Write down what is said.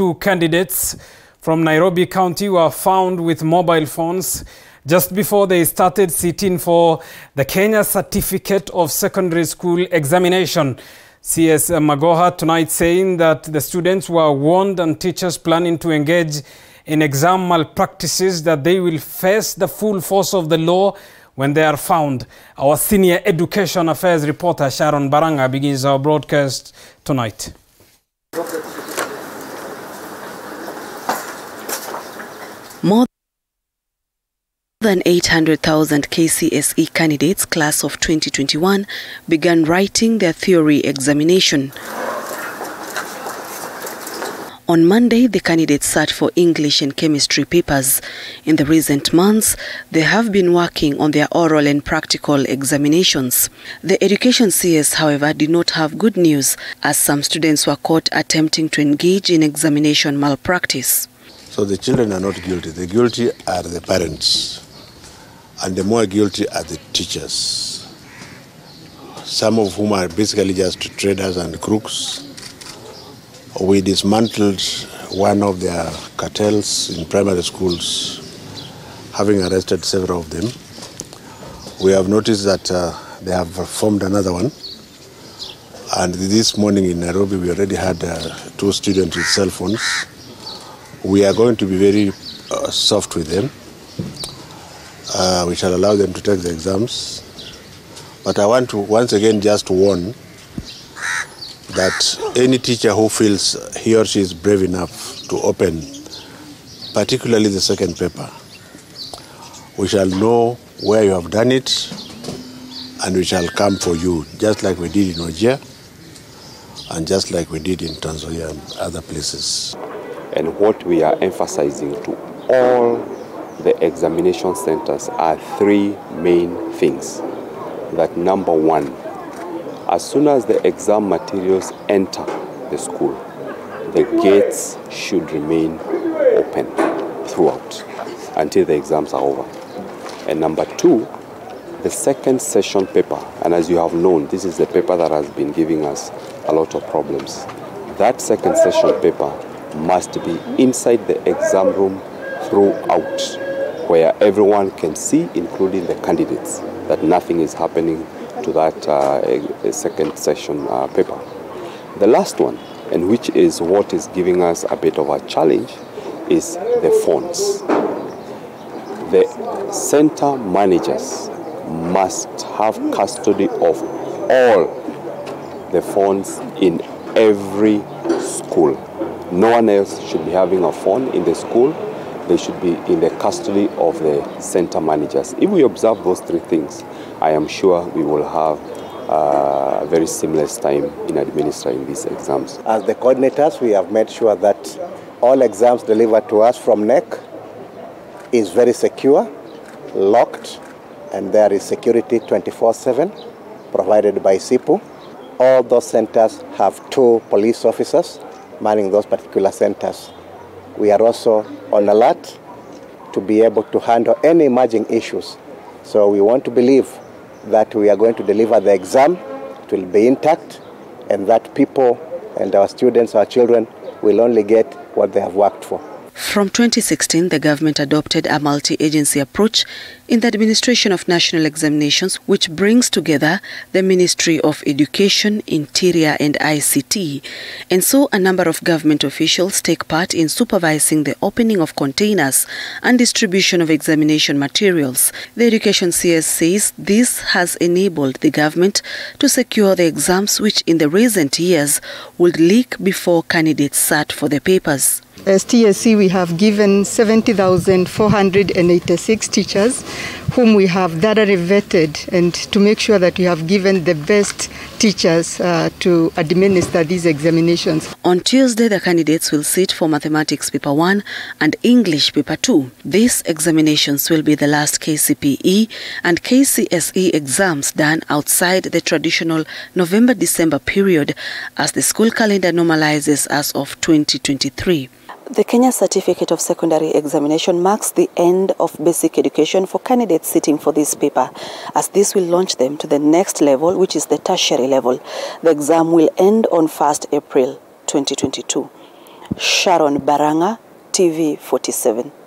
Two candidates from Nairobi County were found with mobile phones just before they started sitting for the Kenya Certificate of Secondary School examination. CS Magoha tonight saying that the students were warned and teachers planning to engage in exam malpractices that they will face the full force of the law when they are found. Our senior education affairs reporter Sharon Baranga begins our broadcast tonight. More than 800,000 KCSE candidates class of 2021 began writing their theory examination. On Monday, the candidates sat for English and chemistry papers. In the recent months, they have been working on their oral and practical examinations. The Education CS, however, did not have good news, as some students were caught attempting to engage in examination malpractice. So the children are not guilty. The guilty are the parents, and the more guilty are the teachers, some of whom are basically just traders and crooks. We dismantled one of their cartels in primary schools, having arrested several of them. We have noticed that they have formed another one. And this morning in Nairobi, we already had 2 students with cell phones. We are going to be very soft with them. We shall allow them to take the exams. But I want to once again just warn that any teacher who feels he or she is brave enough to open, particularly the second paper, we shall know where you have done it and we shall come for you, just like we did in Ojia and just like we did in Tanzania and other places. And what we are emphasizing to all the examination centers are 3 main things. That number 1, as soon as the exam materials enter the school, the gates should remain open throughout until the exams are over. And number 2, the second session paper, and as you have known, this is the paper that has been giving us a lot of problems. That second session paper must be inside the exam room throughout, where everyone can see, including the candidates, that nothing is happening to that second session paper. The last one, and which is what is giving us a bit of a challenge, is the phones. The center managers must have custody of all the phones in every school. No one else should be having a phone in the school. They should be in the custody of the center managers. If we observe those 3 things, I am sure we will have a very seamless time in administering these exams. As the coordinators, we have made sure that all exams delivered to us from NEC is very secure, locked, and there is security 24/7 provided by SIPU. All those centers have 2 police officers manning those particular centers. We are also on alert to be able to handle any emerging issues. So we want to believe that we are going to deliver the exam, it will be intact, and that people and our students, our children, will only get what they have worked for. From 2016, the government adopted a multi-agency approach in the administration of national examinations, which brings together the Ministry of Education, Interior and ICT. And so a number of government officials take part in supervising the opening of containers and distribution of examination materials. The Education CS says this has enabled the government to secure the exams which in the recent years would leak before candidates sat for the papers. As TSC, we have given 70,486 teachers whom we have thoroughly vetted, and to make sure that we have given the best teachers to administer these examinations. On Tuesday, the candidates will sit for Mathematics Paper 1 and English Paper 2. These examinations will be the last KCPE and KCSE exams done outside the traditional November-December period as the school calendar normalizes as of 2023. The Kenya Certificate of Secondary Examination marks the end of basic education for candidates sitting for this paper, as this will launch them to the next level, which is the tertiary level. The exam will end on 1st April 2022. Sharon Baranga, TV 47.